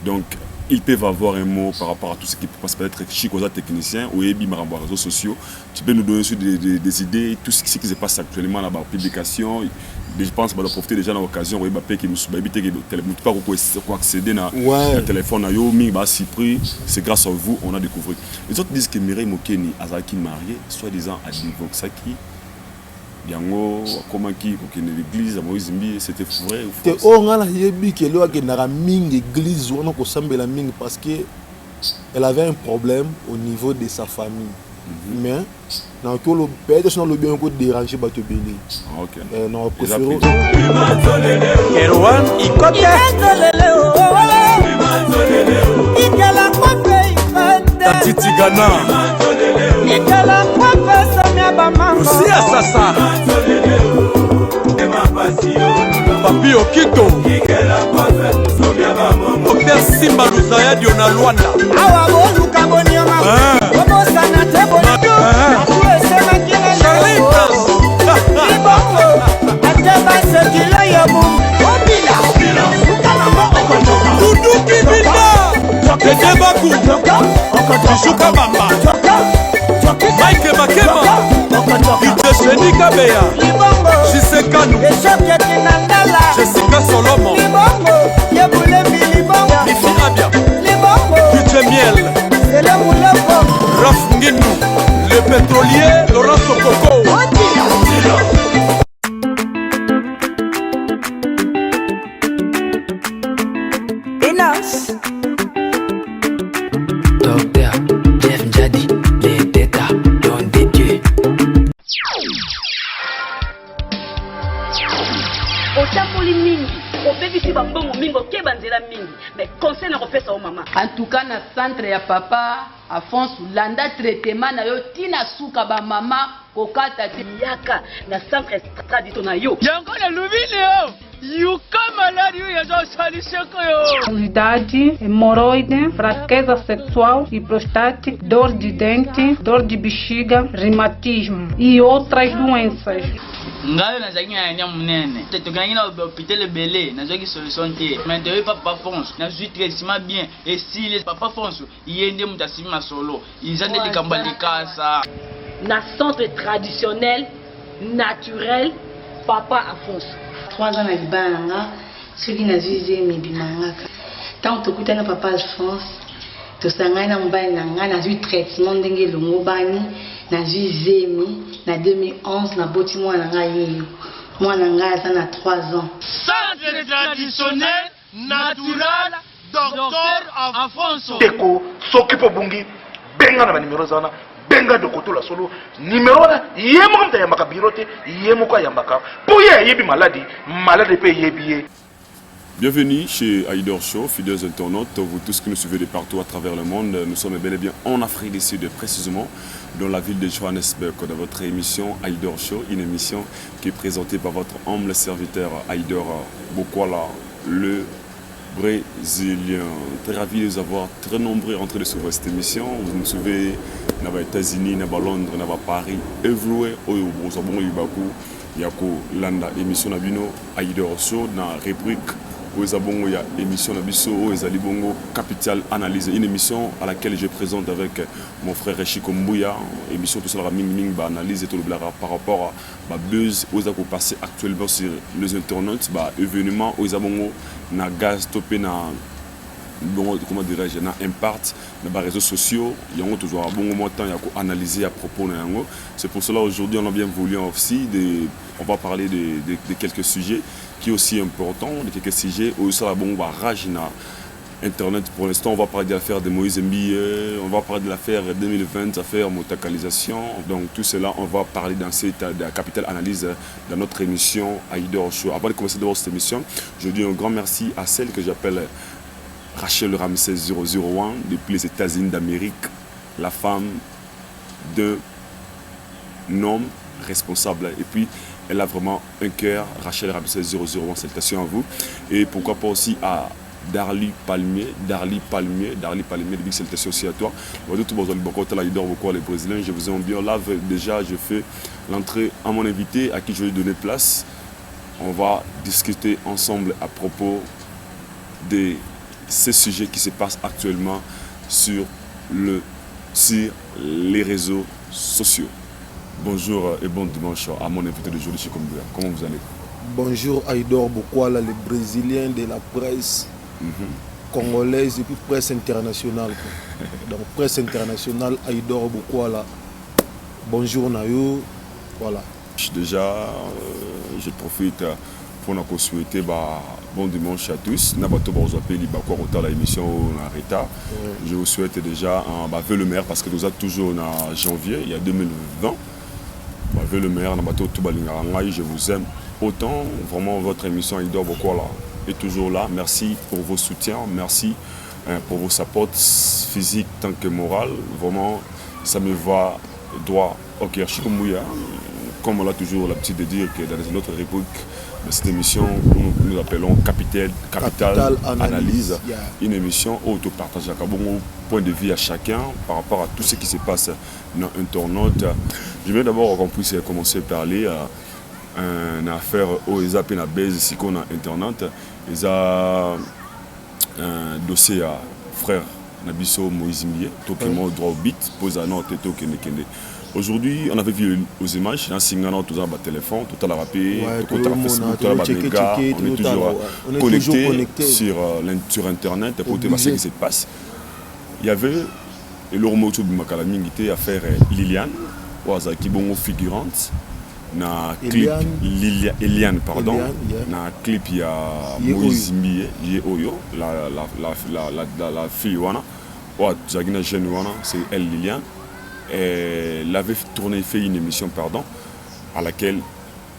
Donc, ils peuvent avoir un mot par rapport à tout ce qui passe peut-être chez les techniciens ou les réseaux sociaux. Tu peux nous donner aussi des idées, tout ce qui se passe actuellement là-bas, publication. Je pense qu'on va profiter déjà de l'occasion, on va éviter que accéder à téléphone, c'est grâce à vous on a découvert. Les autres disent que Mireille Mokeni Azaki marié, soi-disant à Divoxaki. Yango comment qui l'église à Moïse Mbi c'était vrai ou faux? On a yebi que lo agendara ming église on a kosambela ming parce que elle avait un problème au niveau de sa famille. Mais dans que le père son le bien ko déranger bato belé. OK. Non préféré. Erwan ikote. Tati Ghana. Aussi à Sasa. Papi Okito. Docteur Simba Luzaya Diona Luanda. Shuka Bamba Mike Makema Itesheni Kabeya Shisekanu Jessica Solomon Mifi Abia Kuche Miel Raf Nginu Le pétrolier Laurent Sokoko Enos Docteur Jeff Njadi, les détas dont des dieux. Otamboli mingi, obebisi bambongo mingi, okebanzela mingi, mais conseil na kopesa o mama. En tout cas na centre ya papa Afonso landa traitement na yo tina suka ba mama kokata te yaka na centre tradition na yo. Yango na lubile yo. Yuka malade ya zo solution yo. Obesidade, hemorroide, fraqueza sexual e prostática, dor de dente, dor de bexiga, reumatismo e outras doenças. Ngayo nazaki na nya munene. Tokangi na hôpital belé, nazaki solution te. Maintenant papa Fonso, na zui traitement bien et si les papa Fonso, yende mutasimi masolo. Izande likamba likasa. Na centre traditionnel naturel papa Afonso. 3 ans na libala nga soki nazwi mibimangaka ntango tokutana papa Alphonse tosangani na mobali na nga nazwi traitement ndenge elongo bani nazwi zemi na 2011 naboti mwana nga yeyo mwana nga aza na 3 ans. Centre traditionnel naturel docteur Afonso teko soki po bungi benga na banimero zana benga de koto la solo numéro na yemo mta yambaka birote yemo kwa yambaka pour yebi malade pe yebiye. Bienvenue chez Haïdor Show, fidèles internautes, vous tous qui nous suivez de partout à travers le monde. Nous sommes bel et bien en Afrique du Sud, précisément dans la ville de Johannesburg, dans votre émission Haïdor Show, une émission qui est présentée par votre humble serviteur Haïdor Bokwala, le Brésilien. Très ravi de vous avoir très nombreux en train de suivre cette émission. Vous nous suivez dans les États-Unis, dans Londres, dans Paris, everywhere. Yako landa émission na bino Haïdor Show na rubrique où il y a émission na biso ezali bongo Capital Analyse, une émission à laquelle je présente avec mon frère Rechiko Mbuya, émission tout ça la ming ba analyse et tout le blabla par rapport à buzz aux a passé actuellement sur les internautes ba événement aux abongo na gaz topé na bon comment dirais-je na impact dans les réseaux sociaux il y a toujours un bon moment de temps à analyser à propos de yango. C'est pour cela aujourd'hui on a bien voulu aussi on va parler de quelques sujets qui sont aussi importants, de quelques sujets où ça bon va rage na internet. Pour l'instant on va parler de l'affaire de Moïse Mbi, on va parler de l'affaire 2020, l'affaire motakalisation. Donc tout cela on va parler dans cette Capital Analyse dans notre émission Haïdor Show. Avant de commencer de voir cette émission, je dis un grand merci à celle que j'appelle Rachel Ramsès 001 depuis les États-Unis d'Amérique, la femme d'un homme responsable. Et puis, elle a vraiment un cœur. Rachel Ramsès 001, salutations à vous. Et pourquoi pas aussi à Darly Palmier, de big salutations aussi à toi. Les Brésiliens, je vous aime bien. Là, déjà, je fais l'entrée à mon invité à qui je vais donner place. On va discuter ensemble à propos des ces sujets qui se passent actuellement sur les réseaux sociaux. Bonjour et bon dimanche à mon invité de jour de Chikombuya. Comment vous allez? Bonjour Aïdor Bokwala, le Brésilien de la presse congolaise et puis presse internationale. Donc presse internationale Aïdor Bokwala. Bonjour Nayo. Voilà. Déjà, je profite pour nous souhaiter bon dimanche à tous. Je vous souhaite déjà un vœu le maire parce que nous sommes toujours en janvier, il y a 2020. Vœu le maire, je vous aime autant. Vraiment, votre émission Aïdor Bokwala est toujours là. Merci pour vos soutiens, merci pour vos supports physiques tant que moral. Vraiment, ça me va droit au cœur. Comme on a toujours l'habitude de dire que dans les autres rubriques de cette émission, nous appelons Capital Analyse, une émission où on partage un point de vue à chacun par rapport à tout ce qui se passe dans internaute. Je vais d'abord qu'on puisse commencer par parler une affaire où ils ont une base ici qu'on a internet. Ils ont un dossier à frère Nabiso Moïse Mbié, tout qui m'a droit au bit, pose à notre tout qui n'est. Aujourd'hui, on avait vu aux images, un signal tout dans le téléphone, tout à la rapide, tout à la Facebook, tout à la méga, on est toujours connecté sur Internet pour voir ce qui se passe. Il y avait l'Ormoto Bimakalami qui était à faire Liliane, qui est une figurante, na clip Eliane, pardon, na clip il y a Moïse Mbié, la fille wana, c'est elle Liliane. Elle avait fait une émission à laquelle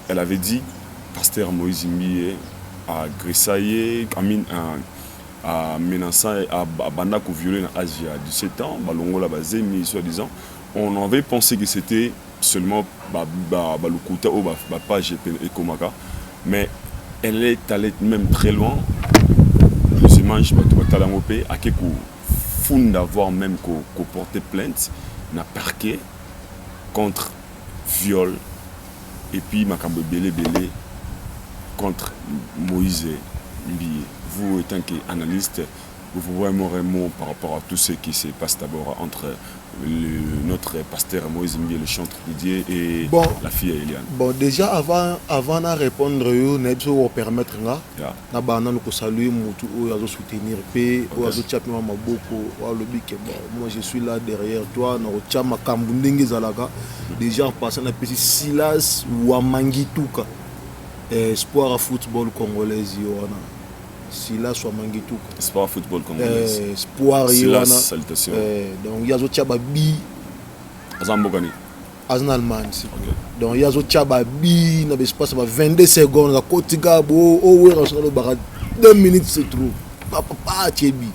elle avait dit pasteur Moïse Mbié a gressaillé, a menacé, a bandaku violé dans l'Asie à 17 ans, balongola basé, mais soi-disant, on avait pensé que c'était seulement le côté ou la page Ekomaka, mais elle est allée même très loin. Les images, à quelques fond d'avoir même qu'au porté plainte. Na parquet contre viol et puis makambo belé contre Moïse Mbié. Vous, étant qu'analyste, vous voyez un mot par rapport à tout ce qui se passe d'abord entre notre pasteur Moïse Mbié, le chantre Didier, et la fille Eliane. Bon, déjà avant de répondre, nous permettre de saluer de soutenir moi je suis là derrière toi. Déjà en passant à Silas Wamangituka, espoir à football congolais. Silas Wamangituka. Espoir football congolais. Espoir Silas, salutations. Donc il y a Tchababi. Azambogani. En Allemagne. Donc il y a Tchababi, na espace 22 secondes, la côte Gabo, 2 minutes c'est trop. Papa Tchebi.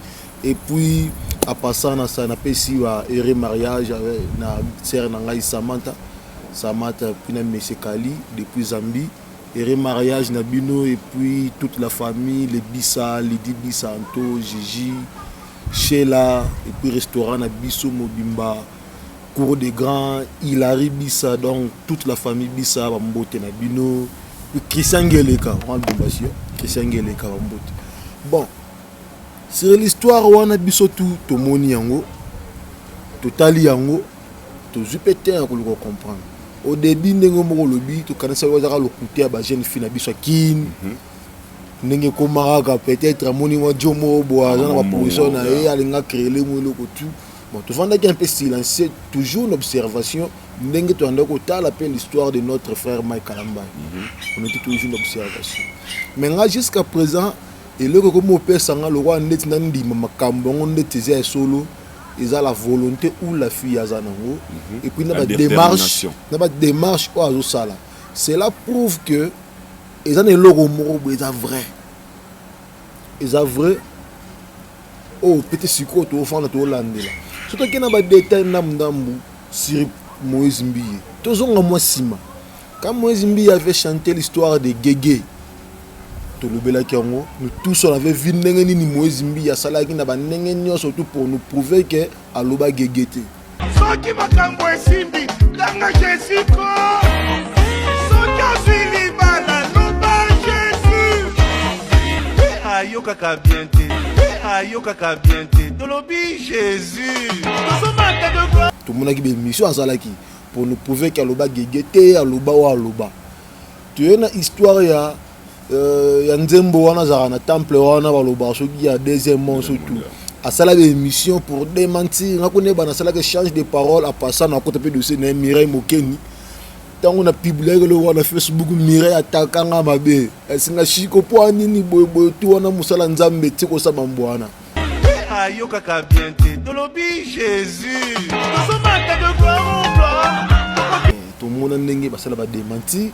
Et puis à passant na ça na pesi wa ere mariage avec na sœur nangai Samantha puis na monsieur Kali depuis Zambie. Et mariage Nabino et puis toute la famille, les Bissa, Lady Bissanto, Gigi, Sheila, et puis restaurant Nabiso Mobimba, Cour des Grands, Hilary Bissa, donc toute la famille Bissa, Bambote Nabino, puis Christian Geleka, Christian Geleka Bambote. Bon, c'est l'histoire où on a biso tout moni yango, tout tali yango, tout zupete yango pour comprendre. Au début, nous avons le tout quand ça va le côté à jeune fille na biso kin ndenge komaka peut-être monument jomo boa na ba position na et alinga créer le mot tout bon tout vendre un peu silencieux toujours une observation ndenge tu anda ko tala appelle l'histoire de notre frère Mike Kalamba on était toujours une observation mais jusqu'à présent et le comme au père sanga le roi net nandi makambo on était solo. Ils ont la volonté ou la fille à Zanango et puis la démarche au Azosala. Cela prouve que ils ont le logo moro, ils ont vrai. Ils ont vrai. Oh petit sucre au fond de Hollande là. Surtout qu'il y a des détails namdambu sur Moïse Mbié. Tous ont moi sima. Quand Moïse Mbié avait chanté l'histoire de Guégué. Nous tous on avait vu Nengeni Moïse Mbié Salaki na ba Nengeni surtout pour nous prouver que Aloba Gegete. Soki makambo esimbi langa Jésus-ko. Soki osili bana loba Jésus. Ayo kaka bien te. ayokaka bien te tolobi Jésus tozomata de gloire tout le monde a qui mission à Zalaki pour nous prouver qu'il y a l'oba gégété, à l'oba ou à l'oba. Tu as une histoire, il y a Nzembo, wana na temple, wana l'oba, il y a deuxième monde surtout. À ça, la mission pour démentir, on connaît que ça change de parole à passer à côté de ce Mireille Mokeni. Tant on a publié le wana Facebook Mireille attaquant mabe. C'est na chiko po nini boy tout on a musala nzambe tiko sa bambwana. ayokaka bien te tolobi Jésus tozomata de gloire en gloire. Tout le monde a ndenge basala ba démentir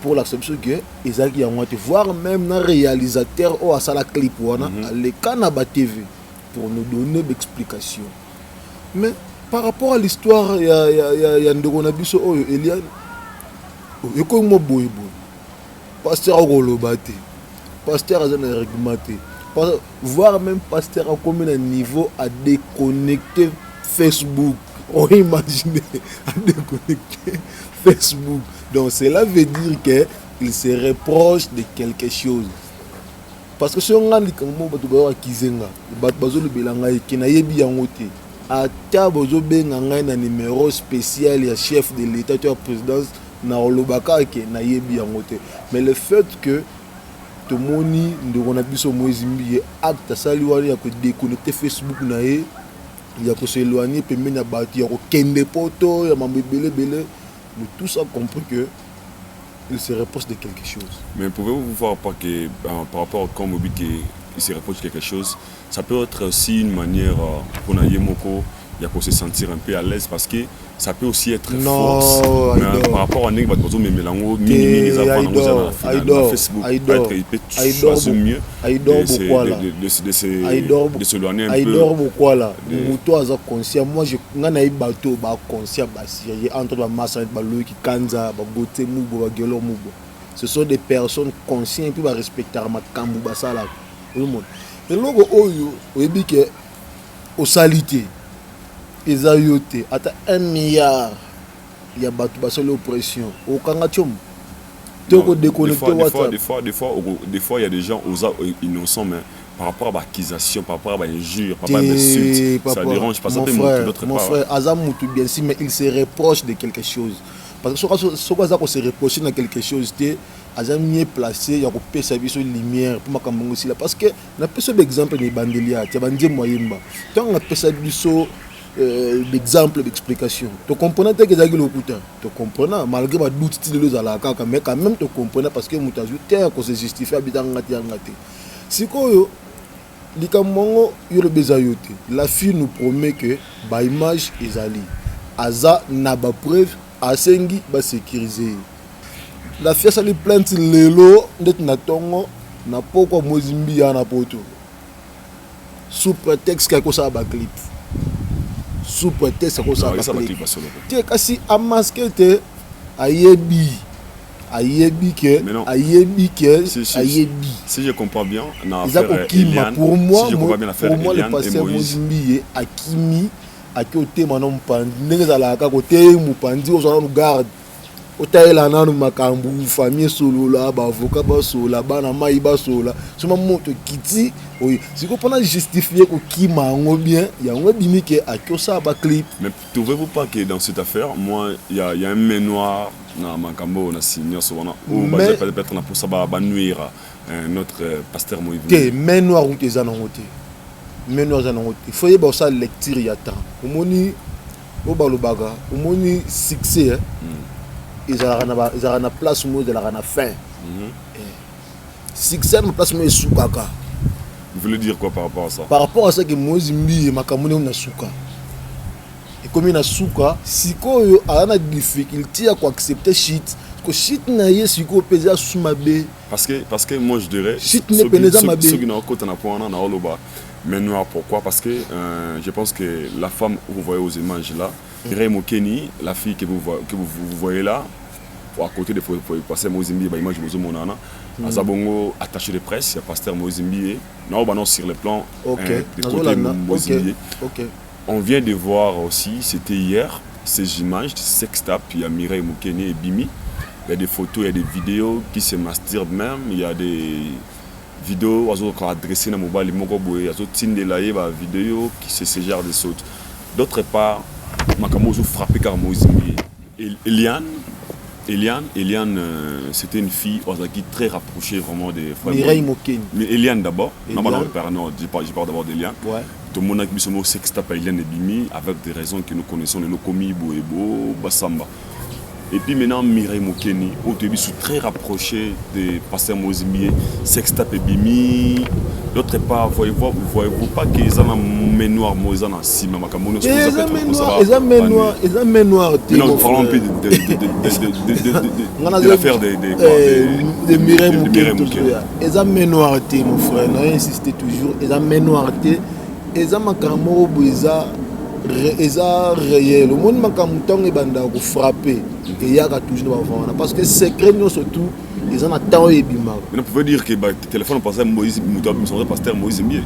pour l'acception que Ezaki a te voir même un réalisateur ou à la clip wana les Canaba TV pour nous donner d'explications. Mais par rapport à l'histoire il y a ndeko na biso oyo Eliane eko mo boy pasteur Golobate pasteur azana réglementé voir même pasteur à combien de niveau à déconnecter Facebook. On imagine à déconnecter Facebook. Donc cela veut dire qu'il se reproche de quelque chose. Parce que si on a dit que un numéro spécial et chef de l'État de la présidence, mais le fait que tout le monde a déconnecté Facebook, il y a que s'éloigner, puis il y a des poteaux, il y a mais tout ça compris que il se reproche de quelque chose. Mais pouvez-vous voir pas que par rapport à quand il se reproche quelque chose, ça peut être aussi une manière pour Nayemoko de se sentir un peu à l'aise parce que ça peut aussi être force. Mais par rapport à Facebook, il peut choisir mieux de s'éloigner un peu. Conscient. Moi, je suis bateau, conscient, entre Massa et Kanza, ce sont des personnes conscientes qui respecter ma Kambouba Sala. Le logo Oyo, au salité. Ils ont yoté à 1 milliard. Il y a battu l'oppression. Au Kangachom. Des fois, il y a des gens innocents, mais par rapport à l'accusation, par rapport à l'injure, par rapport à l'insulte, ça dérange pas. Ça peut monter d'autre part. Mon frère, Azam Moutou bien si, mais il se reproche de quelque chose. Parce que ce qu'on se reproche de quelque chose, c'est Azam mieux placé, il y a un service de lumière pour ma aussi là. Parce que, on a fait l'exemple des bandeliers, il y a un moyen. Quand on a fait ça, d'exemple d'explication. Tu comprenais que tu as tu comprenais malgré ma doute mais quand même tu comprenais parce que tu as que se justifier si la fille nous promet que ba image ezali aza na ba preuve asengi ba sécuriser la fille ça lui plainte lelo ndet na tongo na poko mozimbi ya na poto sous prétexte que ça ba clip sous prétexte que ça va clip tu kasi a masqué te ayebi que si je comprends bien pour moi le pasteur Mozimbi akimi akote manom pandi ndenge la ka kote mupandi ozana garde otayela nanu makambu famille solo la ba avocat ba solo bana mai ba solo soma moto kiti oui si ko pona justifier ko kima ngo bien ya ngo bimi ke akosa ba clip. Mais trouvez-vous pas que dans cette affaire moi il y a un main noir na makambo na senior souvent ou peut-être na pour ça ba nuire notre pasteur Moïse te main noir ou tes anongote main noir anongote faut y ba ça lecture ya temps omoni o balobaga omoni succès ils ont une place où ils ont une fin. Succès na place où ils sont kaka. Vous voulez dire quoi par rapport à ça? Par rapport à ça que Mozimbi et Makamune na suka. Et comme il na suka, si ko a une difficulté à accepter shit, que shit na ye si ko pesa sumabe. Parce que moi je dirais shit ne peneza mabe. Ceux qui n'ont pas na point na oloba. Mais noir pourquoi? Parce que je pense que la femme que vous voyez aux images là, Mireille Mokeni, la fille que vous voyez là, à côté de pasteur Mozimbi, image de Monana, Azabongo attaché de presse, il y a pasteur Mozimbi, non sur le plan de côté Mozimbi. On vient de voir aussi, c'était hier, ces images, sextape, il y a Mireille Mokeni et Bimi, il y a des photos, il y a des vidéos qui se masturbent même, il y a vidéo adressé na mobile moko boye azo tindela ye ba vidéo qui se ce genre de choses. D'autre part makambo zo frappé car Moïse Eliane, c'était une fille qui très rapprochée vraiment de Mireille Mokeni. Mais Eliane d'abord, je parle d'abord d'Eliane. Ouais. Tout le monde a mis ce sextape à Eliane et Bimi avec des raisons que nous connaissons, les Lokomi, Boebo, Bassamba. Et puis maintenant, Mireille Mokeni, au début, sont très rapprochés de Pasteur Mozimbié, sextape et Bimi. D'autre part, voyez-vous pas qu'ils ont un ménoir, ils ont un ciment, ils ont un ménoir. Non, parlons un peu de l'affaire de Mireille Mokeni. Ils ont un ménoir, mon frère, on insiste toujours, ils ont un ménoir, ils ont un caramo, ils ont réel. Le monde m'a frappé et il y a toujours parce que c'est secret surtout. Ils ont un temps et bima. Mais on pouvait dire que le téléphone passait Moïse Pasteur Moïse Mbié.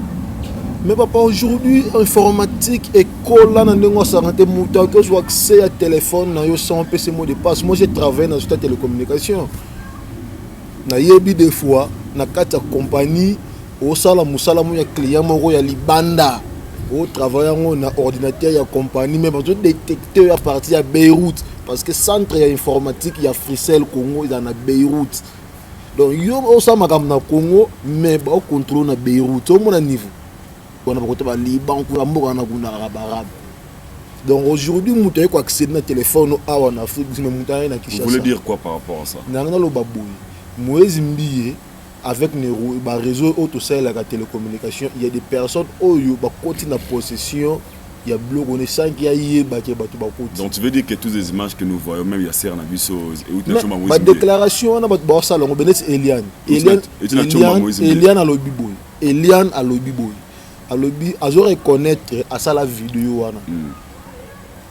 Mais papa, aujourd'hui, informatique, école, là, on a santé, que je accès à téléphone, sans PC mot de passe. Moi, j'ai travaillé dans la télécommunication. Na yebi des fois, na kata compagnie, au sala musala mo ya client mo ya libanda. Au travail on a ordinateur ya compagnie, mais besoin détecteur à partir de Beyrouth. Parce que centre informatique, il y a Frissel Congo, il y a Beyrouth. Donc, il y a aussi un Congo, mais il contrôle à Beyrouth. Au mon niveau. On a le Liban, on a arabe. Donc, aujourd'hui, on a accéder à téléphone en Afrique. Vous voulez dire quoi par rapport à ça? Moïse Mbié, avec les réseaux autosel la télécommunication, il y a des personnes qui continuent la possession. Il y a bloc, on est 5 qui a yé donc tu veux dire que toutes les images que nous voyons, même il y a Serre Nabiso et ma déclaration on a pas ça on benet Eliane Eliane a lobby boy Eliane a lobby boy a lobby a reconnaître à ça la vidéo wana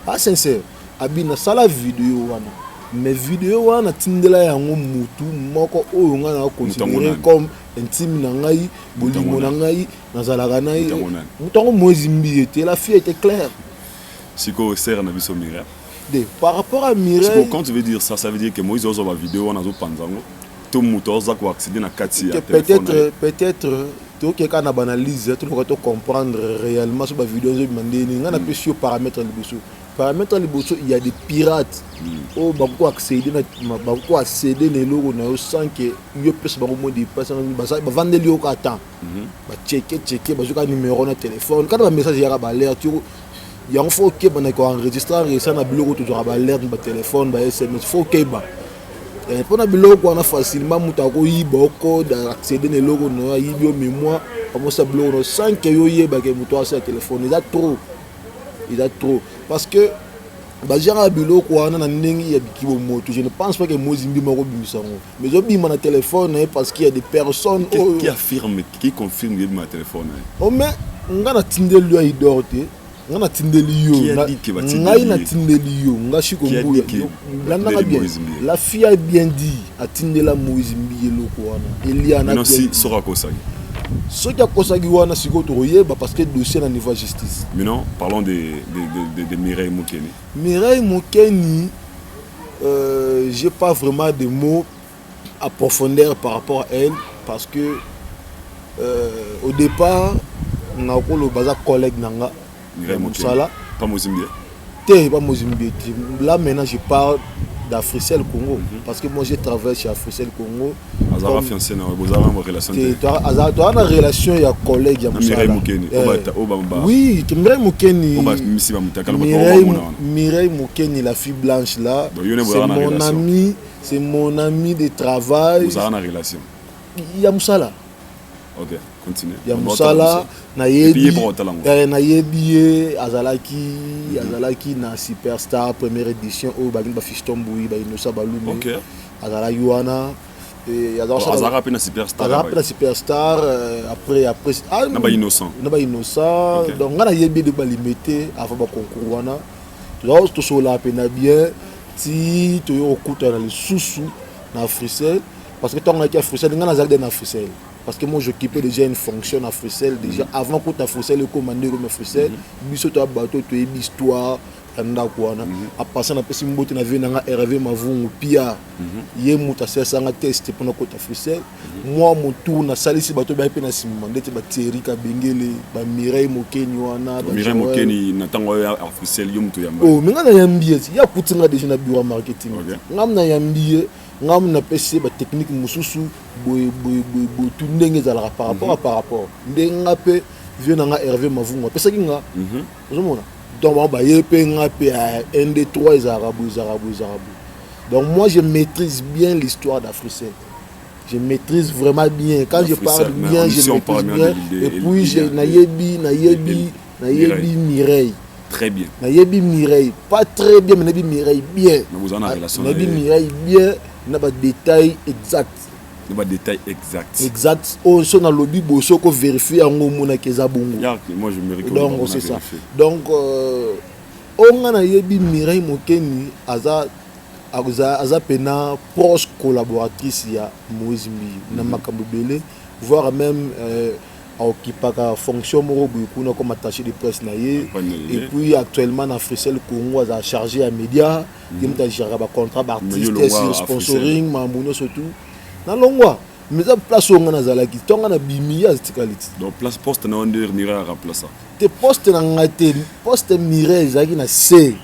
pas sincère abina ça la vidéo wana mais vidéo wana tindela yango mutu moko oyo nga na considérer comme intime na ngai bolimo na ngai nazalaka na ye mutango Moïse Mbié était la fille était claire siko Serre na biso Mireille par rapport à Mireille quand tu veux dire ça veut dire que Moïse ozo ba vidéo wana zo panzango to muto oza ko accéder na kati ya téléphone peut-être to ke kana banaliser to ko comprendre réellement sur ba vidéo zo mandeni nga na pesio paramètres liboso paramètres liboso il y a des pirates oh bako accéder les logos na sans que mieux peut ba mo di personne ba vendre li au attend ba checker ba joka numéro na téléphone quand ba message ya ba l'air tu il y a un faut que ba ko enregistrer ça na biloko toujours ba l'air ba téléphone ba SMS faut que ba et pour na biloko on a facilement mutako yiba ko accéder les logos na yibi mémoire comme ça biloko sans que yo yeba que muto a téléphone il a trop parce que je ne pense pas que Moïse Mbié m'a mais je dis mon téléphone parce qu'il y a des personnes qui affirment, qui confirment que mon téléphone. Oh mais on a tindé lui à idorté, on a tindé lui. Qui a dit qu'il va tindé la fille a bien dit à tindé la Moïse Mbié il y en a non si sera quoi ça. Ce qui a causé wana siko toyeba parce que dossier na niveau justice. Mais non, parlons de Mireille Mokeni. Mireille Mokeni, j'ai pas vraiment de mots à profondeur par rapport à elle parce que au départ on a eu le bazar collègue nanga Mireille Mokeni. Pas Moïse Mbié. Pas Moïse Mbié. Là maintenant je parle d'Africel Congo parce que moi j'ai travaillé chez Africel Congo. Azara fiancé na bozara en relation. Azara na relation ya collègue ya Mireille Mokeni. Oui, Mireille Mokeni. Mireille Mokeni la fille blanche là. C'est mon ami de travail. Azara na relation. Ya musala. OK, continue. Ya musala na yebi azalaki na Superstar première édition au bagin ba Fiston Boui ba Inosa Balume. OK. Azala yuana et Azara pe na Superstar. Azara pe na Superstar après na ba innocent. Na ba innocent donc ngana yebi de ba limité avant ba concours wana. To so la pe na bien ti to yo okuta na le susu na Africel parce que tant que Africel ngana zak de na Africel. Parce que moi j'occupais déjà une fonction à Frissel déjà avant que tu as Frissel le commandé comme Frissel biso to bateau to histoire ndako wana apasa na pesi mbote na vie nanga Hervé Mavungu pia ye muta sesanga test pour na kota Frisel moi mon tour na salisi bato ba pe na simba ndete ba Thierry Kabengele ba Mireille Mokeni wana ba Mireille Mokeni na tango ya Frisel yo muto yamba oh menga na yambie ya kutinga déjà na bureau marketing ngam na yambie ngam na pesi ba technique mususu boy tout ndenge za par rapport ndenga pe vieux nanga Hervé Mavungu pesa kinga ozomona donc bah yepé ngapé 1 2 3 arabes. Donc moi je maîtrise bien l'histoire d'Africel. Je maîtrise vraiment bien. Quand je parle bien, je maîtrise bien. Et puis j'ai nayebi Mireille. Très bien. Nayebi Mireille, pas très bien mais nayebi Mireille bien. Vous en avez relation. Nayebi Mireille bien, n'a pas de détails exacts. Pas de détails exacts. Exact. Oh, so na lobby boso ko vérifier en mona keza bongo. Moi je me reconnais. Donc c'est ça. Donc on a yebi Mireille Mokeni aza pena proche collaboratrice ya Moïse Mbi na makambo belé, voire même occupaka fonction moko boukuna comme attaché de presse na ye. Et puis actuellement na Frisel Congo a chargé à médias, il m'a géré ba contrat d'artiste sur sponsoring, mamuno surtout. Na longwa mais ça place on na zalaki tonga na bimia stikaliti donc place poste na onder nira remplacer te poste na ngate poste Mireille zaki na C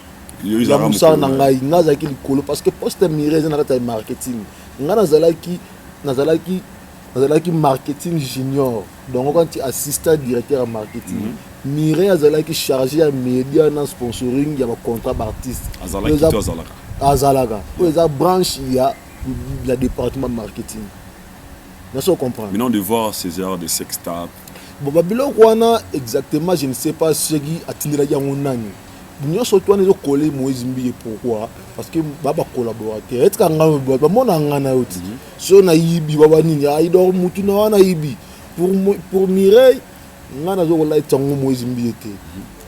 yo musa na ngai ngazaki likolo parce que poste Mireille na kata marketing ngana zalaki marketing junior donc quand tu assistant directeur en marketing Mireille azalaki chargé à média na sponsoring ya ba contrat d'artiste azalaka pour les branche il y a le département marketing. Nous comprenons. Maintenant de voir ces heures de sextape. Bon, Babylon Kwana exactement, je ne sais pas ce qui a tiré la Yangonani. Nous sommes tous les collègues Moïse Mbi pourquoi? Parce que Baba collaborateur. Est-ce qu'on a mon angana outi? So na yibi Baba ni ya idor mutu na wana yibi. Pour Mireille, ngana zo la tango Moïse Mbi était.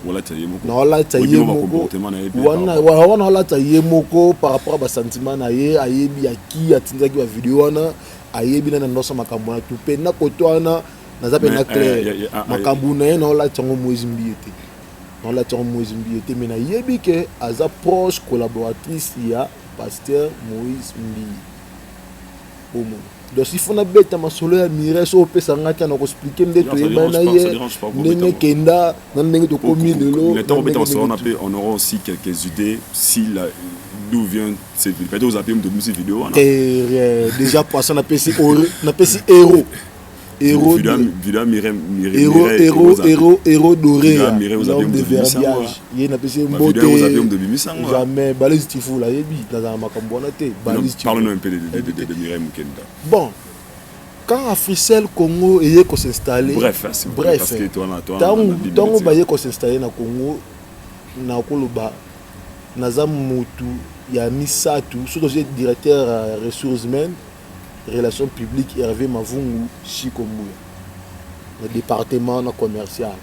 Wala tayemoko. Na wala tayemoko. Wana wala tayemoko par rapport à ba sentiment na ye ayebi aki atinzaki ba video wana ayebi na ndosa makambo na tupe na kotwana na zape na clair makambo na ye na wala tango Moïse Mbi était. Na wala tango Moïse Mbi était mais na yebi ke aza proche collaboratrice ya pasteur Moïse Mbi. Omo. Donc si on a bête ma solo ya Mireille so pesa ngaka na ko expliquer ndeto yebana ye ndenge kenda na ndenge to komi lelo on aura aussi quelques idées si d'où vient ces vidéos peut-être vous avez de musique vidéo déjà passé na PC héros héros doré l'homme de verbiage il na PC mbote jamais balise tifu la yebi dans makambo na te balise tifu parlons un peu de Mireille Mokenda. Bon, quand Africel Congo est qu'on s'installer, bref, parce que toi, tant que qu'on s'installer na Congo, na Koloba, naza mutu ya misatu, surtout le directeur ressources humaines, relations publiques Hervé Mavungu Chikombuya, le département na commercial,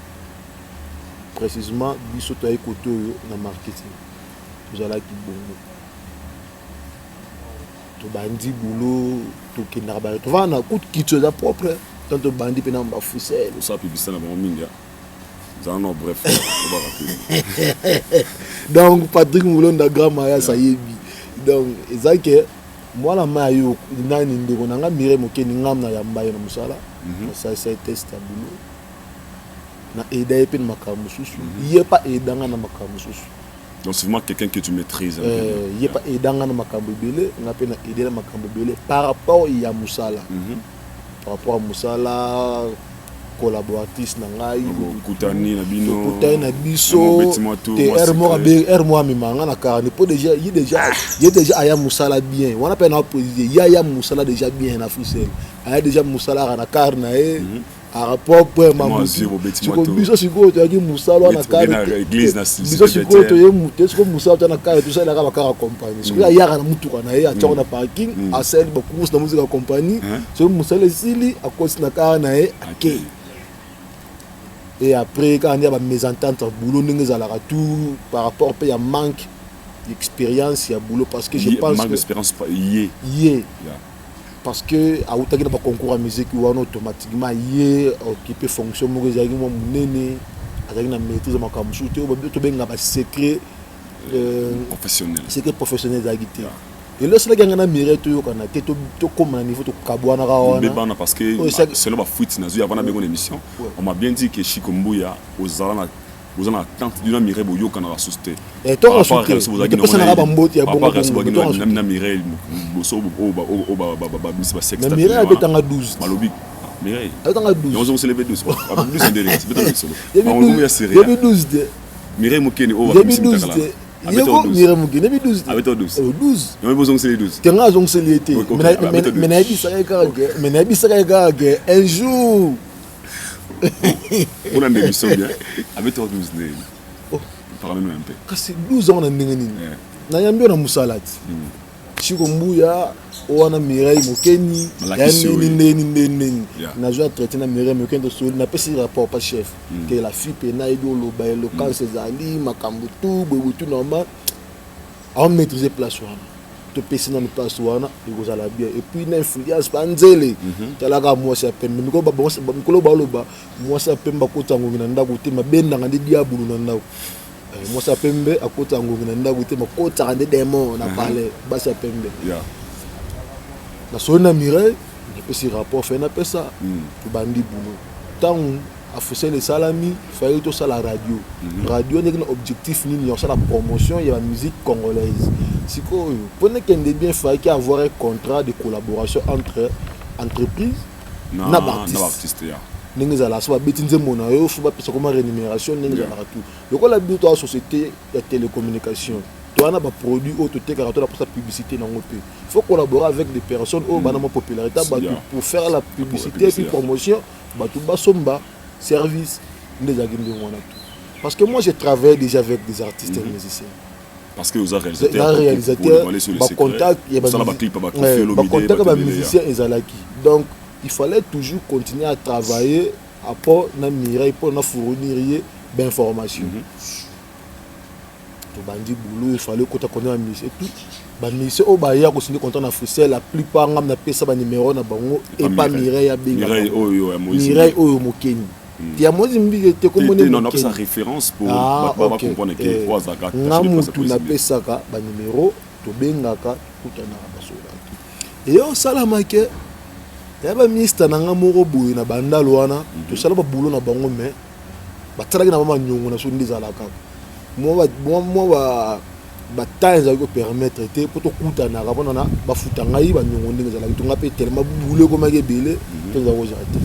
précisément bisoto ay koto na marketing, nous allons qui bongo. To bandi boulot to kinarba to va na coup qui chose propre tant to bandi pe na ba Frisel ça publicité na ba minga ça non bref on va rappeler donc Patrick Moulonda grand maya ça yebi donc ezake moi la mayo nani ndeko nanga Mireille Mokeni ngam na yamba na musala ça c'est test à boulot na eda pe makambo susu yé pas edanga na makambo susu. Donc c'est vraiment quelqu'un que tu maîtrises. Il n'y a pas aidant à makambo belé, on a peine aider à makambo belé par rapport à Moussala. Par rapport à Moussala, collaboratrice nangai, Koutani na bino, Koutani na biso, Hermo mi manga na car ne peut déjà il y déjà aya Moussala bien. On a peine à poser il y a Moussala déjà bien na Frisel. Aya déjà Moussala na car na à rapport pour maman biso siko to yaki musala na kare église na biso siko to ye muté siko musala to na kare to sala ka bakara compagnie siko ya yaka na mutuka na ye a tona parking a sel beaucoup na musique compagnie so musala sili a cause na kare na ye ake et après quand il y a ba mésentente boulot ndenge za la tout par rapport à manque d'expérience ya boulot parce que je pense manque d'expérience yé parce que à outa na concours à musique ou automatiquement yé occupé fonction mo ezaki mo munene azaki na maîtrise makambo soute o to benga ba secret professionnel. C'est que professionnel d'agité. Et là, c'est là qu'il y a un mérite to comme un niveau to kabouana rawana. Parce que c'est là fuite nazu avant la émission. On m'a bien dit que Chico Mbuya aux alana vous en attente d'une mire boyo kana la société. Et toi on soutient. Que personne n'a pas mboti ya bongo. Na mire boso ba misa sexe. Na mire avec tanga 12. Malobi. Mire. Avec tanga 12. Nous on lever 12. Pas plus de délai. C'est pas solo. Il y a 12 de. Mire mokeni o ba misa takala. Yego mire mokeni 12. Avec 12. 12. Nous besoin c'est les 12. Tenga zong c'est l'été. Mais na bisaka ka un jour. On a une émission bien. Avec 12 né. Parlez-nous un peu. Parce que 12 ans on a ndengeni. Na yambio na musalati. Chico Mbuya wana Mireille Mokeni nini na joie traiter na Mireille Mokeni de sol na pesi rapport pas chef que la fille pena edo lo ba local Cezali makambutu bobutu normal on maîtriser place wana to pesi na place wana ikozala bien et puis na influence panzele talaka moi ça pembe miko ba mikolo ba loba moi ça pemba kotango na ndako te mabenda ngandi diabulu na ndako moi ça pembe akota ngongi na ndako te makota ngandi démon na parler ba ça pembe na sona Mireille na pesi rapport fait na pesa to bandi boulot tant a fait les salami fallait to ça la radio radio n'est un objectif ni ça la promotion il y a la musique congolaise siko pone kende bien fallait avoir un contrat de collaboration entre entreprise na artiste ndenge ezala so babeti nzembo na yo fo bapesa koma rémunération ndenge ezalaka tout lokola bino to société ya télécommunication to wana baproduit oyo totekaka to na posa publicité nango mpe il faut collaborer avec des personnes oyo bana ma popularité bato pour faire la publicité et puis promotion bato basomba service nde ezalaki ndenge wana tout parce que moi j'ai travaillé déjà avec des artistes et musiciens parce que vous avez réalisateur contact ba musiciens ezalaki donc il fallait toujours continuer à travailler pour na Mireille pour na fournir d'informations. To bandi boulot il fallait que tu connais la musique et tout. Ba musique au baya ko signer contrat na Frisel la plupart ngam na pesa ba numéro na bango et pas Mireille ya benga. Mireille oyo Mokeni. Il y a Moïse Mbige te comme non non sa référence pour pas comprendre que quoi ça gâte. Ngam tu na pesa ka ba numéro to benga ka kutana ba sola. Et on salamake yaba ministre nanga moko boye na bandalo wana to sala ba boulot na bango mais batalaki na ba nyongo na so ndizalaka moi ba temps ko permettre te pour to kuta na ka bona na ba futa ngai ba nyongo ndenge zalaki to ngape tellement boulot ko makebele to za ko jate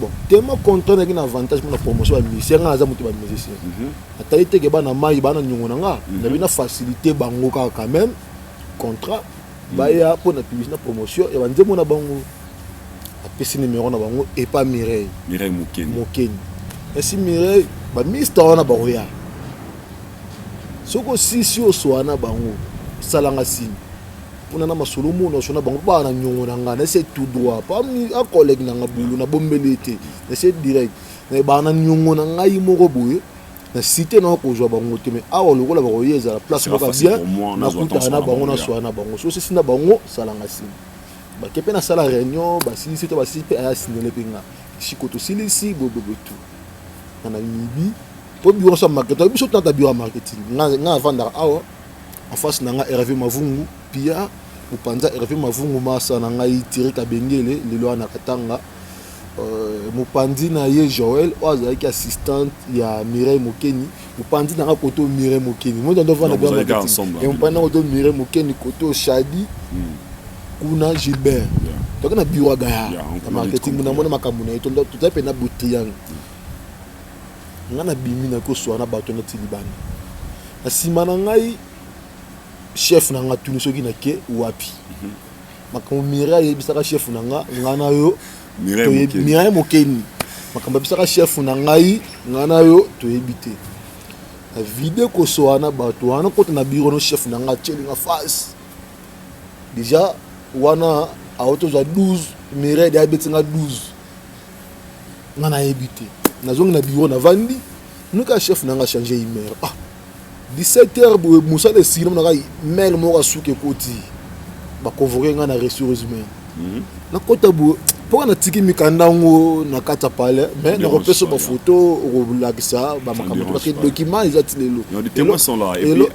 bon tellement content na avantage pour la promotion ya musicien nga za mutu ba musicien atali te ke bana mai bana nyongo nanga na bina facilité bango ka quand même contrat ba ya pour na publicité na promotion et banze mona bango apesi numéro na bango et pas Mireille Mokeni et si Mireille ba ministre wana ba roya soko sisi oswana bango salanga sini pona na masolo mono sona bango ba na nyongo na ngana c'est tout droit pas un collègue na ngabulu na bombelete c'est direct na ba na nyongo na ngai moko boye na cité na ko jwa bango te mais awa lokola ba royeza la place ba bien na kuta na bango na swana bango so sisi na bango salanga sini bakepe na sala réunion basilisi to basilipe aya signalé penga chikoto silisi bobo tout na mibi po bureau sa marketing biso tata bureau marketing nga vanda awa en face na nga Hervé Mavungu pia upanza Hervé Mavungu masa na nga itiri kabengele lelo na katanga mupandi na ye Joël oza ki assistante ya Mireille Mokeni mupandi na nga koto Mireille Mokeni mo ndo vanda bureau marketing et mupandi na koto Mireille Mokeni koto Shadi kuna Gilbert donc na bureau gaya marketing na mona makambo na to to pe na boutillant ngana bimi na ko swana bato na tilibana na sima na ngai chef na nga tuni soki na ke wapi makambo Mireille bisaka chef na nga ngana yo Mireille Mokeni makambo bisaka chef na ngai ngana yo to ebite na vidéo ko swana bato wana ko na bureau no chef na nga chelinga face déjà wana auto za 12 Mireille ya betinga 12 ngana ebité nazongi na bureau na vandi nuka chef nanga changer email 17h musa le sino na mail mo ka suke koti ba convoquer nga na ressources humaines na kota bu Pourquoi na tiki mikandango na kata pale mais na repère sur ma photo au lakisa ba makambo parce que document ils ont lelo. Les témoins sont là et le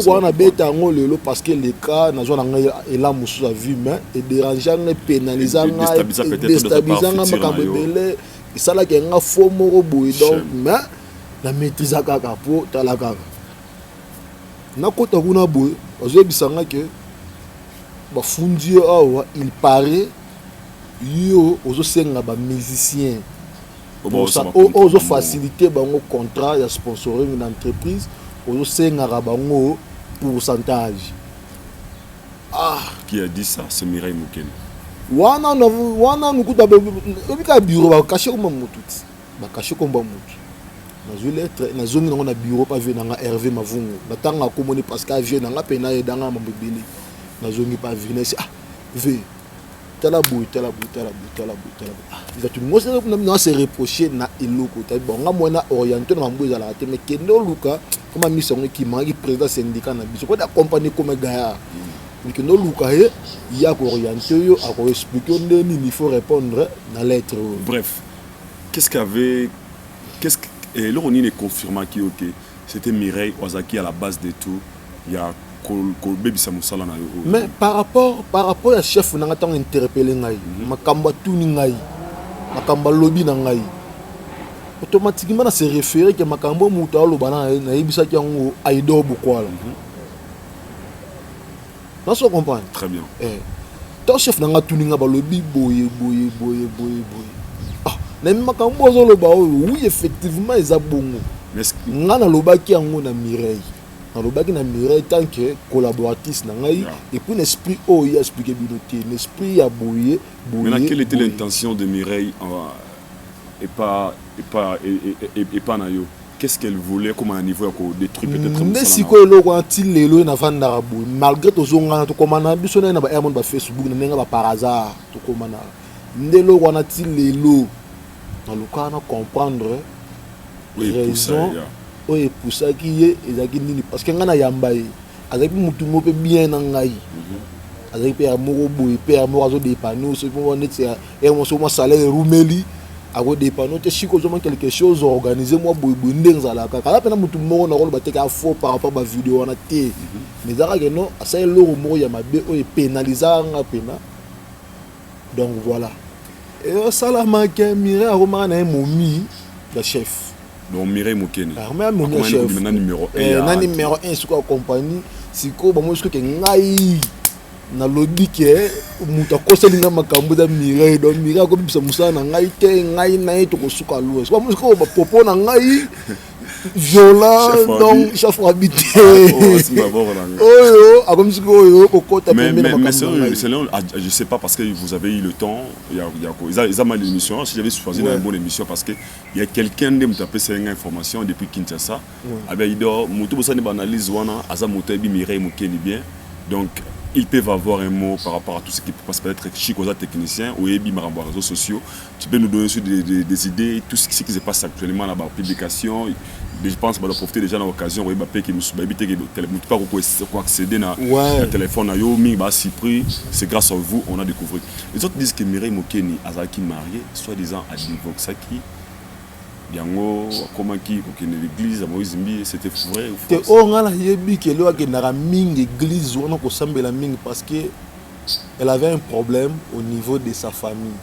wana beta ngo lelo parce que les cas na zona nga et là musu a vu mais et dérangeant et pénalisant déstabilisant makambo belé et ça là que nga faux moko boy donc mais la maîtrise kaka po tala kaka. Na kota kuna boy ozebisanga que ba fundi awa il paraît yo ozo senga ba musicien ozo faciliter bango contrat ya sponsoring une entreprise ozo senga bango pourcentage. Qui a dit ça? C'est Mireille Mokeni. Wana nukuta bika bureau ba cacher comme mututi ba cacher comme mutu nazo lettre nazo ngi na bureau pa venir nga Hervé Mavungu natanga komoni parce que avion nga pena et danga mambebele nazo ngi pa venir ve tala boy. Il va tout le monde se reprocher na eloko. Bon, nga moi na orienté na mambo ezala te mais kendo luka comme mi songi ki mangi président syndicat na biso ko da compagnie comme gaya. Mais kendo luka il y a orienté yo a ko expliquer ndeni il faut répondre na lettre. Bref, qu'est-ce et là on est confirmé que OK, c'était Mireille Ozaki à la base de tout. Il y a mais par rapport à chef on a interpellé ngai makamba tuni ngai makamba lobby na ngai automatiquement on se référer que makambo muta lobana na yebisa ki ngo aido bukwala non se comprendre très bien ton chef na tuni nga ba lobby boye na makambo zo loba oui effectivement eza bongo nga na lobaki yango na Mireille na Mireille tant que collaboratrice na ngai et puis l'esprit il a expliqué biloté l'esprit a boyé. Mais quelle était l'intention de Mireille et pas Nayo? Qu'est-ce qu'elle voulait comme un niveau à détruire peut-être mais si quoi le quand il est na vanda boy malgré to zonga to komana biso na ba airmon ba Facebook na nga ba par hasard to komana ndelo wana til lelo na lokana comprendre raison. Oui, pour ça qui est nini parce que ngana yamba yi avec mutu mo pe bien na ngai avec père moko boy père moko zo dépano ce pour on est et mon so mo salaire roumeli a go dépano te chiko zo quelque chose organiser moi boy ndenza la kala pena mutu moko na ko ba te ka faux par rapport ba vidéo na té mais zara que non ça le moko ya mabe o pénaliser nga pena donc voilà et ça la manque mire a na momi le chef. Donc Mireille Mokeni. Numéro 1. Numéro 1 sur la compagnie. Si ko ba mo que ngai na lobby ke muta koselinga makambo da Mireille donc Mireille ko bisa musa na ngai te ngai na to ko suka lo. So mo ko ba popo na ngai violent donc chef habité. Mais je sais pas parce que vous avez eu le temps, il y a mal d'émission. Si j'avais choisi une bonne émission parce que il y a quelqu'un qui m'a tapé cette information depuis Kinshasa. Il doit analyse wana aza motebi Mireille Mokeni bien. Donc ils peuvent avoir un mot par rapport à tout ce qui peut passer, peut-être Chicoza technicien ou Ebi Marambo réseaux sociaux. Tu peux nous donner des idées, tout ce qui se passe actuellement là-bas, publication. Je pense qu'on va profiter déjà de l'occasion, on va éviter que ne pas accéder à téléphone, c'est grâce à vous on a découvert. Les autres disent que Mireille Mokeni Azaki marié, soi-disant à Divoxaki. Yango komaki kokene l'église à Moïse Mbi c'était vrai ou faux? On a yebi que lo agendara ming église wana ko sambela ming parce que elle avait un problème au niveau de sa famille.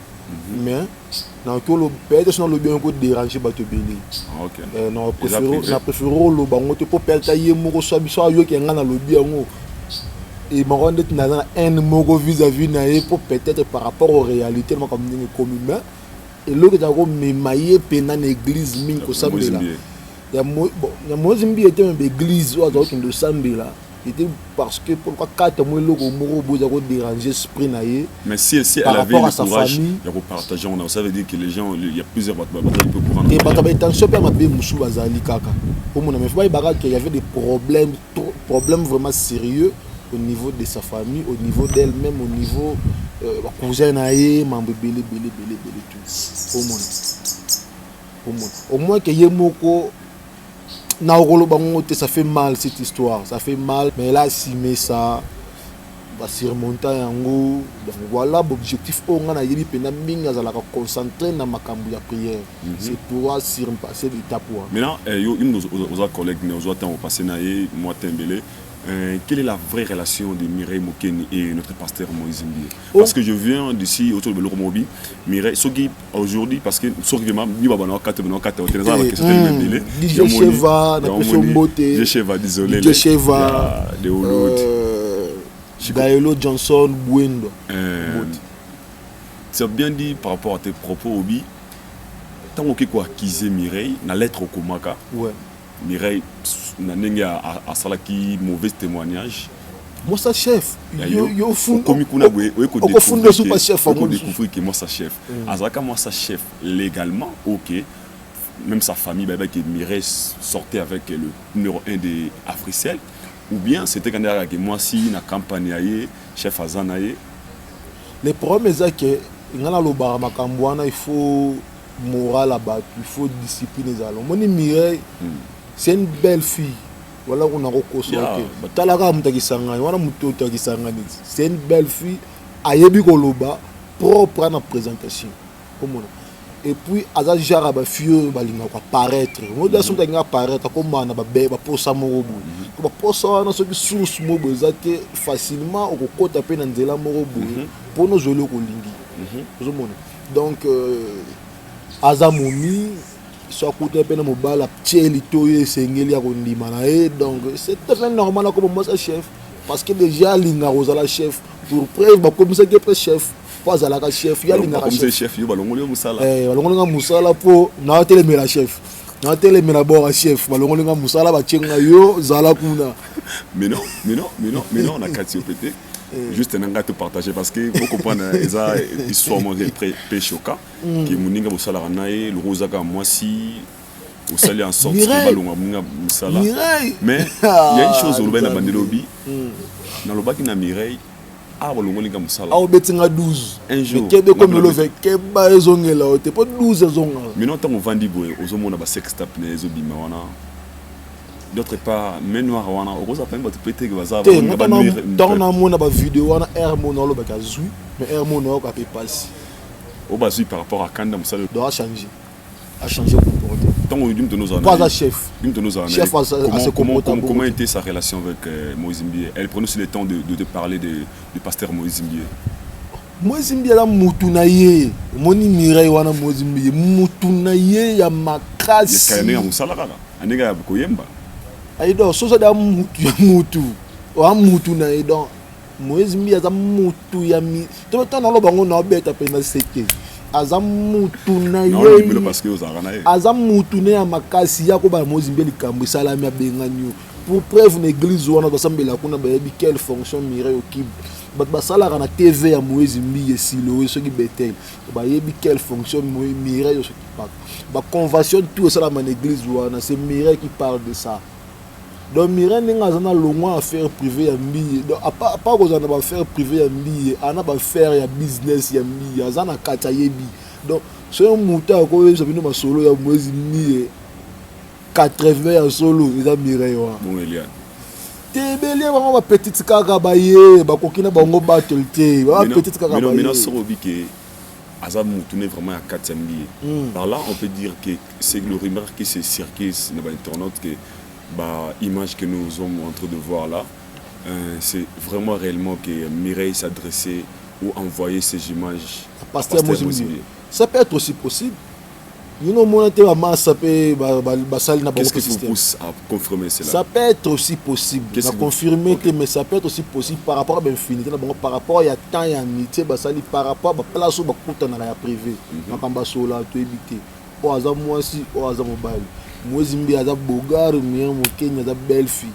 Mais dans que le père sinon le bien ko déranger ba te belé. OK. Non préféré lo bango te po pelta yemo so biso yo ke ngana lo biango. Et ma ronde na un moko vis-à-vis na pour peut-être par rapport aux réalités comme ni commun. Et l'autre est mémaillé pendant l'église minko sambela. Il y a Mozimbi était une église où il de sambela. C'était parce que pourquoi quatre mois l'autre moro boza ko déranger esprit naie. Mais si elle avait le courage, il y a partager on ça veut dire que les gens il y a plusieurs batailles peu courant. Et bataille attention pas mabe musu bazali kaka. Pour mon mais faut pas qu'il y avait des problèmes vraiment sérieux au niveau de sa famille, au niveau d'elle-même, au niveau cousin naie, membre belé tout. Au moins que yemoko na rolo bango ça fait mal cette histoire, ça fait mal mais là si mais ça surmonter yango. Donc voilà l'objectif on a yebi pena mingi azalaka concentrer na makambu ya prière. C'est pour surpasser l'étape. Maintenant yo une aux collègues ne aux temps passé na ye moi Tembele. Quelle est la vraie relation de Mireille Mokeni et notre pasteur Moïse Mbie? Parce que je viens d'ici autour de l'Oromobi. Mireille, Sogi aujourd'hui, parce que Sogi m'a dit bah non 4 désolé. Gaëlo Johnson Buendo. Tu as bien dit par rapport à tes propos Obi. Tant que quoi acquisé Mireille, na lettre au Komaka. Ouais. Mireille n'a à salaki mauvais témoignage. Moi ça chef. Yo fou. Comme kuna au fond de sous pas chef. On découvre que moi ça chef. Azaka moi ça chef légalement OK. Même sa famille bah que Mireille sortait avec le numéro 1 des Africell ou bien c'était quand que moi si na campagne chef Azanaye. Le problème est que ngana lo bara makambwana il faut moral là-bas, il faut discipline les allons. Moni Mireille c'est une belle fille. Voilà on a recosoté. Talaka mutaki sangani, wana mutoto ki sangani. C'est une belle fille ayebi koloba propre na présentation. Comment? Et puis aza jara ba fille balinga ko paraître. Mo da son tanga paraître comme na ba beba posa morobo. Ko posa na so ki source mo bezate facilement au kokota pe na nzela morobo. Pour nos jolo ko lingi. Donc aza momi soit côté peine mobile tcheli toye sengeli ya kondima na donc c'est tout à fait normal comme moi ça chef parce que déjà linga rozala chef pour preuve ba comme ça que chef pas à la chef ya linga chef yo balongoli musala balongoli musala po na telemela chef na telemela bora chef balongoli musala ba tchenga yo zala kuna mais non on a quatre pété juste un te partager parce que vous comprenez ça histoire moi très choquant que muninga musala ranae le rosaka moi si au sali en sorte que balonga muninga musala mais il y a une chose au na bandelobi na lobaki na Mireille a balonga musala a betinga 12 un jour que de comme le fait que ba ezongela te pas 12 ezonga mais non tant on vandi boy ozomona ba sextap na ezobima wana. D'autre part, mais noir wana okoza pa mba tupete ke baza ba dans na mona ba vidéo wana Hermo na lo ba kazu mais Hermo na ko ka passer au basu par rapport à Kanda Musala doit changer a changer comportement tant on dit de nos années pas chef comment était sa relation avec Moïse Mbie? Elle prenait aussi le temps de parler du pasteur Moïse Mbie. Moïse Mbie la mutu na ye moni Mireille wana Moïse Mbie mutu na ye ya makasi ya kana musala kala anega ya koyemba aido soso da mutu wa mutu na aido Moïse Mbie aza mutu ya mi to na lo bango na beta pe na seke aza mutu na ye parce que ozara na ye aza mutu na ya makasi ya ko ba Moïse Mbie likambo salami abenganyo pour preuve na église wana basambela kuna ba yebi quelle fonction Mireille occupe bat basalaka na TV ya Moïse Mbie silo soki betel ba yebi quelle fonction Mireille soki pas ba convention tout ça dans l'église wana c'est Mireille qui parle de ça. Donc Mireille n'a pas longuement affaire privée à Mbie. Donc à part qu'on a pas affaire privée à Mbie, on a pas affaire ya business ya Mbie, on a kata yebi. Donc c'est un mouton ko ça vient ma solo ya Moïse Mbie 80 ya solo eza Mireille wa. Bon Eliane. Tebele ba petite kaka ba ye ba kokina bango battle te. Ba petite kaka ba ye. Mais non so obi que Azam Moutoune vraiment à 4 Mbie. Par là on peut dire que c'est le rumeur qui se circule dans l'internet que image que nous sommes en train de voir là, c'est vraiment réellement que Mireille s'adressait ou envoyait ces images à Pasteur Moïse Mbie. Ça peut être aussi possible. Qu'est-ce qui vous pousse à confirmer cela? Ça peut être aussi possible. À confirmer, mais ça peut être aussi possible par rapport à l'infinité, par rapport à temps et à l'unité, par rapport à la place où on a privé. Moïse Mbie aza bogar mais mo Kenya aza belle fille.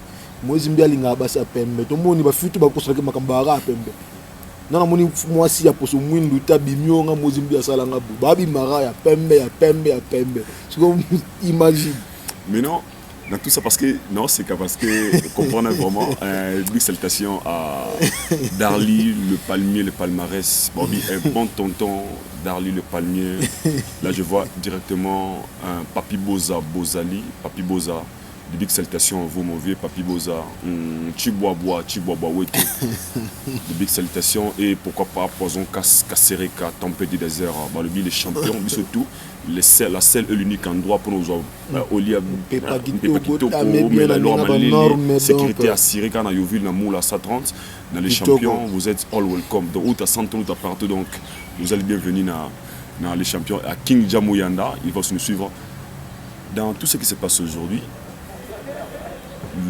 Moïse Mbie alinga basa pembe. To moni ba fitu ba kosola ke makambara pembe. Na moni mwasi ya poso mwindu tabimio nga Moïse Mbie asala nga bu. Babi mara ya pembe. Tu imagine. Mais non, dans tout ça parce que non, c'est parce que comprendre vraiment big salutation à Darly le palmier, le palmarès. Bobby un bon tonton Darly le palmier. Là je vois directement un Papi Boza Bozali, Papi Boza De big salutations à vous, mon vieux Papi Boza. Chiboua Weto. De big salutations. Et pourquoi pas Poison Kassereka, Tempête du désert. Les champions, mais surtout la seule et l'unique endroit pour nous Olia Pepakitoko, sécurité assurée quand on a vu la moule à 130. Dans les champions, vous êtes all welcome. Donc, où tu as 100 ans, partout. Donc, vous allez bienvenue dans les champions. À King Jamouyanda, il va nous suivre. Dans tout ce qui se passe aujourd'hui,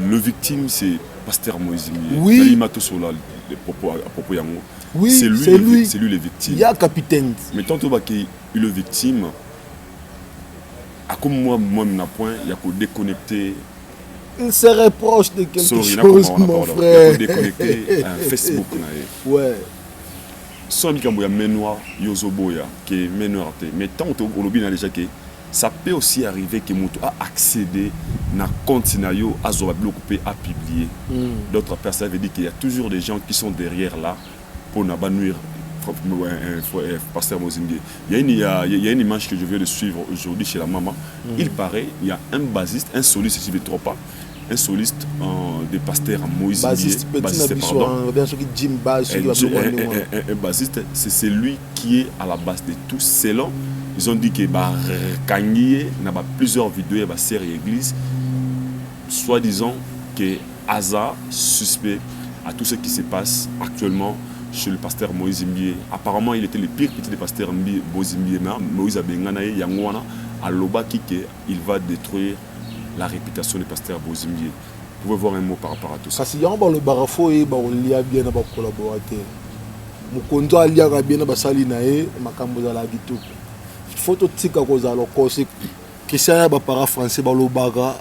le victime, c'est Pasteur Moïse Mbié. Oui. Oui, c'est lui le victime. Il y a capitaine. Mais tant que le victime, à comme moi-même, il y a qu'à déconnecter. Il se reproche de quelque chose, mon frère. Il y a qu'à déconnecter Facebook. Ouais. Sans qu'il y a Menoir, Yozoboya, qui est Menoir. Mais tant que vous avez déjà que ça peut aussi arriver que Moutou a accédé à compte scénario à Zobablocopé à publier. D'autres personnes veulent dire qu'il y a toujours des gens qui sont derrière là pour ne pas nuire Pasteur Moïse Mbié. Il y a une image que je viens de suivre aujourd'hui chez la maman. Il paraît, il y a un basiste, un soliste, si je ne me trompe pas, un soliste de Pasteur Moïse Mbié. Un basiste, c'est celui qui est à la base de tout. Selon ils ont dit que Kangié n'a pas plusieurs vidéos, il y a série église, soi-disant que hasard suspect à tout ce qui se passe actuellement chez le pasteur Moïse Mbié. Apparemment, il était le pire petit de pasteur Moïse Mbié. Moïse Abenganaye Yangwana à Lobaki qu'il va détruire la réputation du pasteur Moïse Mbié. Vous pouvez voir un mot par rapport à tout ça. Parce qu'il y a le barafo et on lit bien avec collaborateur. Mon compte a lié bien avec Salinae, ma camboza la guito. Photo tika koza loko c'est que ça ba para français ba lo baga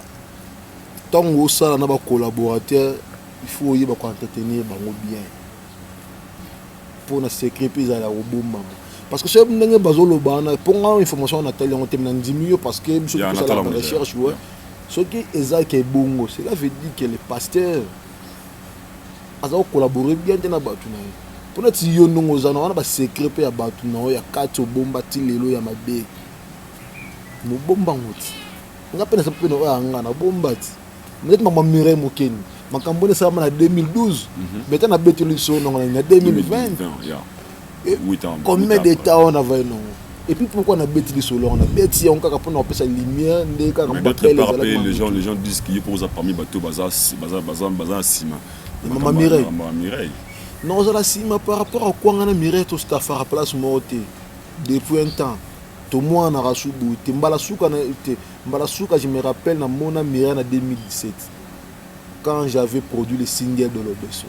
tant que ça na ba collaborateur il faut y ba entretenir bango bien pour na secret puis à la roboma parce que c'est ndenge bazo lo bana pour nga information na tali on temna ndimi parce que monsieur ko ça la recherche ouais ce qui est bongo cela veut dire que les pasteurs azo collaborer bien na batu na pour notre yonongo zana on a ba secret pe ya batu na ya kato bomba ti lelo ya mabe no bomba ngoti nga pena sa pena ya ngana bomba ti peut-être mama Mireille Mokeni makambo ne ça na 2012 mais tana beteli so na 2020 combien de temps on avait non et puis pourquoi on a beteli so là on a beti on kaka pona opesa lumière ndé kaka les gens disent qu'il pose parmi bateau bazar sima mama Mireille. Non, je la cime par rapport à quoi on a miré tout ce qu'il a fait à la place mortée. Depuis un temps, tout le monde a reçu bout. Mbalasuka, je me rappelle, dans mon miré en 2017, quand j'avais produit le single de l'Obeso.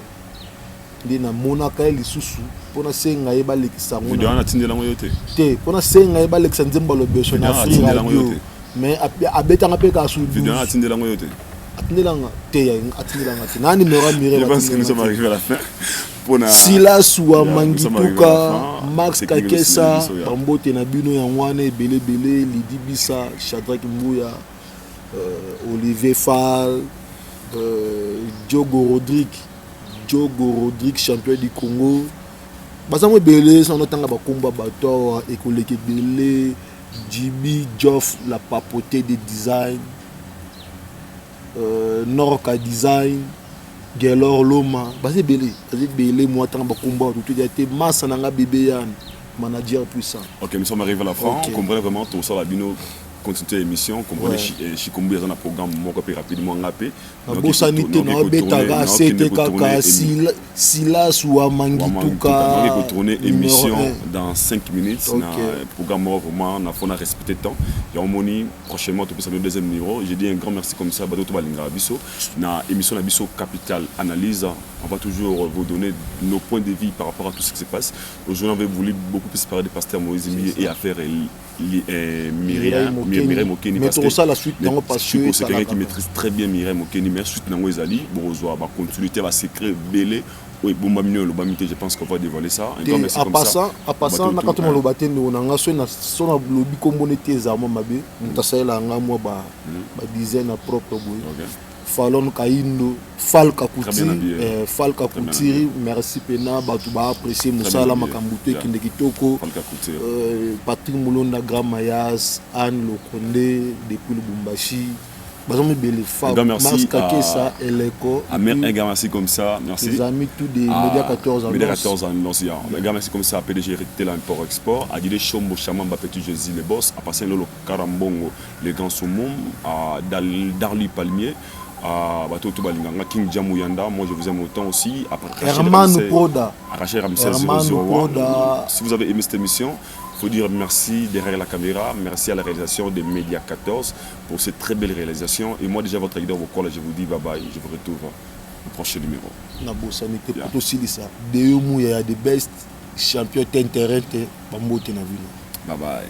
Il y a mon accueil, les sous-sous, pour na senga eba lekisa mona. Vidéo na tindela ngo yote. Te, pour na senga eba lekisa nzemba l'Obeso na free radio. Mais abeta ngape ka sous. Vidéo na tindela ngo yote. Atindela te atindela ngati. Na numéro miré. Je pense que nous sommes arrivés à la fin. Silas ou Mangituka, Max Kakesa, Bambote Nabino Yangwane, Bele Lidi Bissa, Shadrach Mbouya, Olivier Fall, Diogo Rodrigue, champion du Congo. Bazamwe Bele, sans autant que combat bateau, Ekoleke Bele, Jibi, Joff, la papauté des designs, Norka Design. Gelor Loma, basé belé, moi tant de combat, tout a été masse nanga bébé Yann, manager puissant. Ok, nous sommes arrivés à la fin. Okay. Comprenez vraiment tout ça, la bino continuer l'émission. Comprenez Chikombu dans un programme moins rapidement ngapé. Bosanité na betara c'était kaka Silas ou Mangituka. On va retourner émission dans 5 minutes. Na programme vraiment na faut respecter temps. Ya omoni prochainement tout ça le deuxième numéro. J'ai dit un grand merci comme ça bato to balinga biso na émission na biso Capital Analyse. On va toujours vous donner nos points de vue par rapport à tout ce qui se passe. Aujourd'hui, on va voulu beaucoup plus parler de pasteur Moïse Mbié et affaire Mireille Mokeni. Mais tout ça, la suite, non, parce que c'est quelqu'un qui maîtrise très bien Mireille Mokeni. Mais suite, non, Ezali, Borozoa, va continuer, va secret, belé. Oui, je pense qu'on va dévoiler ça. Un grand merci comme ça. À passant, on a quand on a on a son lobby comme tes armes, on a ça là, on a dizaine à propre boy. Fallon Kaindo, Falka Koutiri, merci Pena, Batouba, apprécié Moussala Makambouté, Kindekitoko, Patrick Moulonda, Gramayas, Anne Lokonde, depuis le Bumbashi, Un grand merci à Mère, un grand merci comme ça. Merci. Les amis tous des Média 14 ans. Média 14 ans, un grand merci comme ça à PDG Retail Import Export, à Dile Chombo Chamamba Petit Jésus les boss, à passer Lolo Karambongo, les grands saumons, à Darly Palmier, à Bato Balinganga, King Jamouyanda, moi je vous aime autant aussi. Herman Proda. Rachel Ramsey 001. Si vous avez aimé cette émission, il faut dire merci derrière la caméra, merci à la réalisation des Média 14 pour cette très belle réalisation. Et moi déjà votre leader, je vous dis bye bye, je vous retrouve au prochain numéro. Nabosa n'était pas aussi ça. Il y a des best champions terrain, bye bye.